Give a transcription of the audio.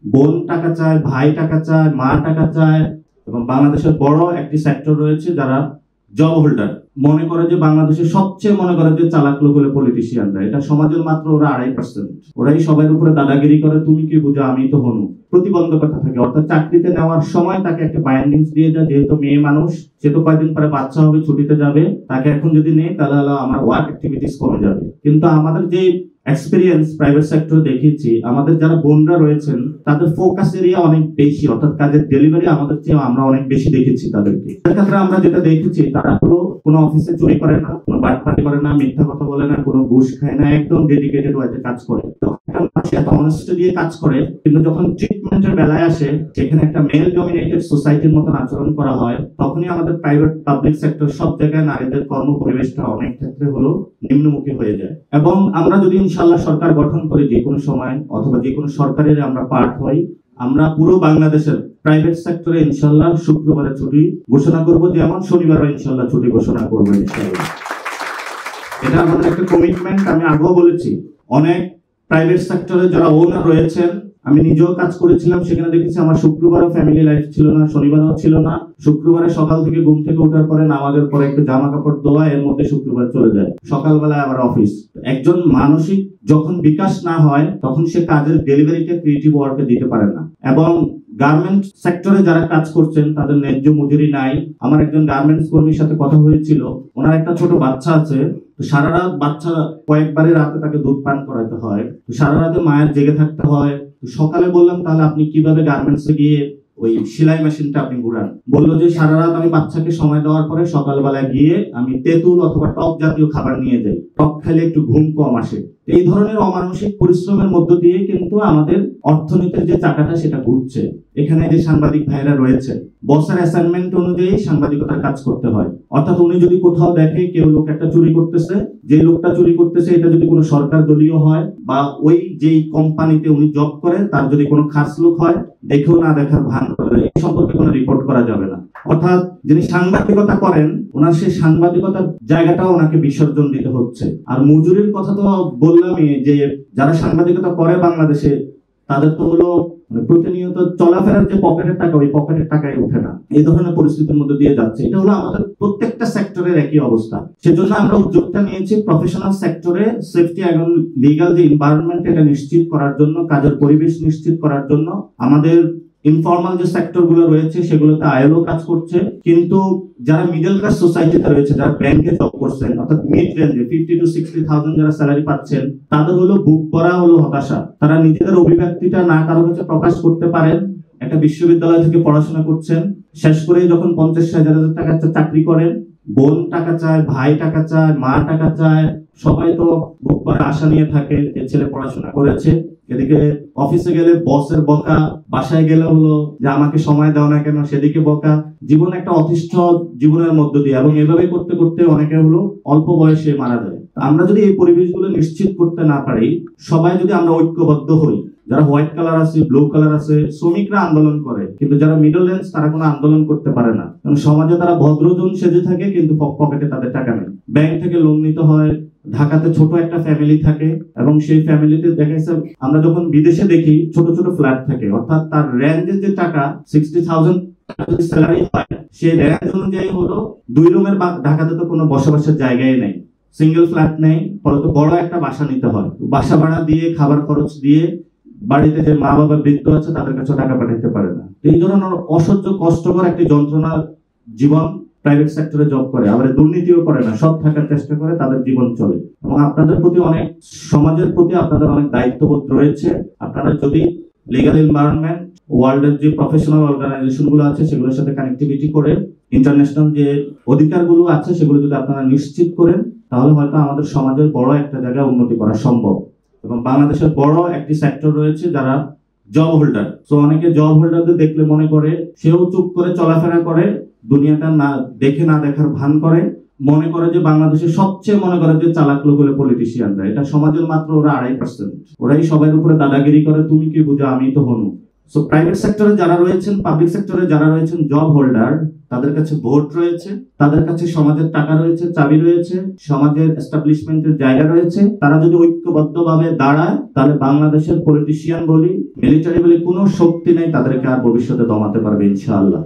বোন টাকা চায়, ভাই টাকা চায়, মা টাকা চায়। এবং বাংলাদেশের বড় একটি সেক্টর রয়েছে যারা জব হোল্ডার, মনে করে যে বাংলাদেশের সবচেয়ে মনে করে যে চালাক লোক হলো পলিটিশিয়ানরা। এটা সমাজের মাত্র ওরা 2.5%। ওরাই সবার উপরে দাদাগিরি করে, তুমি কি বুঝো আমি তো হনু। প্রতিবন্ধকতা থাকে, অর্থাৎ চাকরিতে নেওয়ার সময় তাকে একটা বাইন্ডিংস দিয়ে যায়, যেহেতু মেয়ে মানুষ, সে তো কয়েকদিন পরে বাচ্চা হবে, ছুটিতে যাবে, তাকে এখন যদি নেই তাহলে আমার ওয়ার্ক অ্যাক্টিভিটিস কমে যাবে। কিন্তু আমাদের যে এক্সপেরিয়েন্স প্রাইভেট সেক্টরে দেখেছি, আমাদের যারা বোনরা রয়েছেন তাদের ফোকাস এরিয়া অনেক বেশি, অর্থাৎ কাজের ডেলিভারি আমাদের চেয়ে আমরা অনেক বেশি দেখেছি তাদেরকে। সেক্ষেত্রে আমরা যেটা দেখেছি, তারা হলো কোনো অফিসে চুরি করে না, কোনো বাটপাটি করে না, মিথ্যা কথা বলে না, কোনো ঘুষ খায় না, একদম ডেডিকেটেড ওয়েতে কাজ করে। অনেস্টি দিয়ে কাজ করে। কিন্তু যখন ট্রিটমেন্টের বেলায় আসে, যেখানে একটা মেল ডমিনেটেড সোসাইটির মতন আচরণ করা হয়, তখনই আমাদের প্রাইভেট পাবলিক সেক্টর সব জায়গায় নারীদের কর্ম পরিবেশটা অনেক ক্ষেত্রে হলো নিম্নমুখী হয়ে যায়। এবং আমরা যদি ইনশাআল্লাহ সরকার গঠন করি যে কোনো সময়, অথবা যে কোনো সরকারের আমরা পার্ট হই, আমরা পুরো বাংলাদেশের প্রাইভেট সেক্টরে ইনশাআল্লাহ শুক্রবারে ছুটি ঘোষণা করব, যেমন শনিবারও ইনশাআল্লাহ ছুটি ঘোষণা করবো ইনশাআল্লাহ। এটা আমাদের একটা কমিটমেন্ট। আমি আগেও বলেছি, অনেক প্রাইভেট সেক্টরে যারা ওনার রয়েছেন, আমি নিজেও কাজ করেছিলাম, সেখানে দেখেছি আমার শুক্রবারও ফ্যামিলি লাইফ ছিল না, শনিবারও ছিল না। শুক্রবারে সকাল থেকে ঘুম থেকে ওঠার পরে নামাজের পরে একটু জামা কাপড় ধোয়া, এর মধ্যে শুক্রবার চলে যায়, সকালবেলায় আবার অফিস। একজন মানসিক যখন বিকাশ না হয়, তখন সে কাজের ডেলিভারিটা ক্রিয়েটিভ ওয়ার্কে দিতে পারে না। এবং গার্মেন্টস সেক্টরে যারা কাজ করছেন তাদের ন্যায্য মজুরি নাই। আমার একজন গার্মেন্টস কর্মীর সাথে কথা হয়েছিল, ওনার একটা ছোট বাচ্চা আছে, সারা রাত বাচ্চা কয়েকবারে রাতে তাকে দুধ পান করাতে হয়, সারা রাতে মায়ের জেগে থাকতে হয়। সকালে বললাম তাহলে আপনি কিভাবে গার্মেন্টসে গিয়ে ওই সেলাই মেশিনটা আপনি ঘুরান? বললো যে সারা রাত আমি বাচ্চাকে সময় দেওয়ার পরে সকালবেলা গিয়ে আমি তেঁতুল অথবা টক জাতীয় খাবার নিয়ে যাই, টক খেলে একটু ঘুম কম আসে। এই ধরনের অমানসিক পরিশ্রমের মধ্য দিয়ে কিন্তু আমাদের অর্থনীতির যে চাকাটা সেটা ঘুরছে। এখানে যে সাংবাদিক ভাইরা রয়েছে, বসের অ্যাসাইনমেন্ট অনুযায়ী সাংবাদিকতার কাজ করতে হয়। অর্থাৎ উনি যদি কোথাও দেখে কেউ লোক একটা চুরি করতেছে, যে লোকটা চুরি করতেছে এটা যদি কোনো সরকার দলীয় হয়, বা ওই যেই কোম্পানিতে উনি জব করে তার যদি কোনো খাস লোক হয়, দেখেও না দেখার ভান করে, এই সম্পর্কে কোনো রিপোর্ট করা যাবে না। অর্থাৎ যিনি সাংবাদিকতা করেন, ওনার সেই সাংবাদিকতার জায়গাটাও ওনাকে বিসর্জন দিতে হচ্ছে। আর মজুরির কথা তো বললামই, যে যারা সাংবাদিকতা করে বাংলাদেশে, তাদের তো হলো প্রতিনিয়ত চলাফেরার যে পকেটের টাকা, ওই পকেটের টাকাই ওঠে না। এই ধরনের পরিস্থিতির মধ্যে দিয়ে যাচ্ছে। এটা হলো আমাদের প্রত্যেকটা সেক্টরের একই অবস্থা। সেজন্য আমরা উদ্যোগটা নিয়েছি প্রফেশনাল সেক্টরে সেফটি এবং লিগ্যাল যে এনভায়রনমেন্ট, এটা নিশ্চিত করার জন্য, কাজের পরিবেশ নিশ্চিত করার জন্য। আমাদের ইনফর্মাল যে সেক্টর গুলো রয়েছে সেগুলোতে আইএলও কাজ করছে, কিন্তু যারা মিডল ক্লাস সোসাইটিতে রয়েছে, যারা ব্যাংকে জব করছেন, অর্থাৎ মিড রেঞ্জে 50 to 60,000 যারা স্যালারি পাচ্ছেন, তাদের হলো বুক ভরা হলো হতাশা। তারা নিজেদের অভিব্যক্তিটা না কারো কাছে প্রকাশ করতে পারেন। একটা বিশ্ববিদ্যালয় থেকে পড়াশোনা করছেন, শেষ করে যখন 50-60,000 টাকা চাকরি করেন, বোন টাকা চায়, ভাই টাকা চায়, মা টাকা চায়, সবাই তো বুক ভরা আশা নিয়ে থাকে যে ছেলে পড়াশোনা করেছে। এদিকে অফিসে গেলে বসের বকা, বাসায় গেলে হলো যে আমাকে সময় দাও না কেন, সেদিকে বকা। জীবন একটা অতিষ্ঠ জীবনের মধ্য দিয়ে, এবং এভাবে করতে করতে অনেকে হলো অল্প বয়সে মারা যায়। আমরা যদি এই পরিবেশগুলো নিশ্চিত করতে না পারি, সবাই যদি আমরা ঐক্যবদ্ধ হই, যারা হোয়াইট কালার আছে, ব্লু কালার আছে, শ্রমিকরা আন্দোলন করে, কিন্তু যারা মিডল রেঞ্জ তারা কোনো আন্দোলন করতে পারে না। কারণ সমাজে তারা ভদ্রজন সেজে থাকে, কিন্তু পকেটে তাদের টাকা নেই। ব্যাংক থেকে লোন নিতে হয়। ঢাকাতে ছোট একটা ফ্যামিলি থাকে, এবং সেই ফ্যামিলিতে দেখা যাচ্ছে আমরা যখন বিদেশে দেখি ছোট ছোট ফ্ল্যাট থাকে, অর্থাৎ তার রেঞ্জের যে টাকা 60,000 স্যালারি হয়, সেই রেঞ্জ অনুযায়ী হলো 2 রুমের। ঢাকাতে তো কোনো বসবাসের জায়গায় নেই, সিঙ্গেল ফ্ল্যাট নেই, ফলত বড় একটা বাসা নিতে হয়। বাসা ভাড়া দিয়ে, খাবার খরচ দিয়ে, বাড়িতে যে মা বাবা বৃদ্ধ আছে তাদের কাছে টাকা পাঠাতে পারে না। এই ধরনের অসহ্য কষ্টকর একটি যন্ত্রণার জীবন প্রাইভেট সেক্টরে জব করে, আবার দুর্নীতিও করে না, সব থাকার চেষ্টা করে, তাদের জীবন চলে। এবং আপনাদের প্রতি অনেক, সমাজের প্রতি আপনাদের অনেক দায়িত্ববোধ রয়েছে। আপনারা যদি লিগ্যাল এনভায়রনমেন্ট, ওয়ার্ল্ডের যে প্রফেশনাল অর্গানাইজেশন গুলো আছে সেগুলোর সাথে কানেক্টিভিটি করে, ইন্টারন্যাশনাল যে অধিকারগুলো আছে সেগুলো যদি আপনারা নিশ্চিত করেন, তাহলে হয়তো আমাদের সমাজের বড় একটা জায়গায় উন্নতি করা সম্ভব। এবং বাংলাদেশের বড় একটি সেক্টর রয়েছে যারা জব হোল্ডার। তো অনেকে জব হোল্ডারদের দেখলে মনে করে সেও চুপ করে চলাফেরা করে, দুনিয়াটা না দেখে না দেখার ভান করে, মনে করে যে বাংলাদেশের সবচেয়ে মনে করে যে চালাক লোক হলো পলিটিশিয়ানরা। এটা সমাজের মাত্র ওরা 2.5%। ওরাই সবার উপরে দাদাগিরি করে, তুমি কি বুঝো আমি তো হনু। সো প্রাইভেট সেক্টরে যারা রয়েছেন, পাবলিক সেক্টরে যারা রয়েছেন জব হোল্ডার, তাদের কাছে ভোট রয়েছে, তাদের কাছে সমাজের টাকা রয়েছে, চাবি রয়েছে, সমাজের এস্টাবলিশমেন্টের জায়গা রয়েছে। তারা যদি ঐক্যবদ্ধভাবে দাঁড়ায়, তাহলে বাংলাদেশের পলিটিশিয়ান বলি, মিলিটারি বলি, কোনো শক্তি নেই তাদেরকে আর ভবিষ্যতে দমাতে পারবে ইনশাআল্লাহ।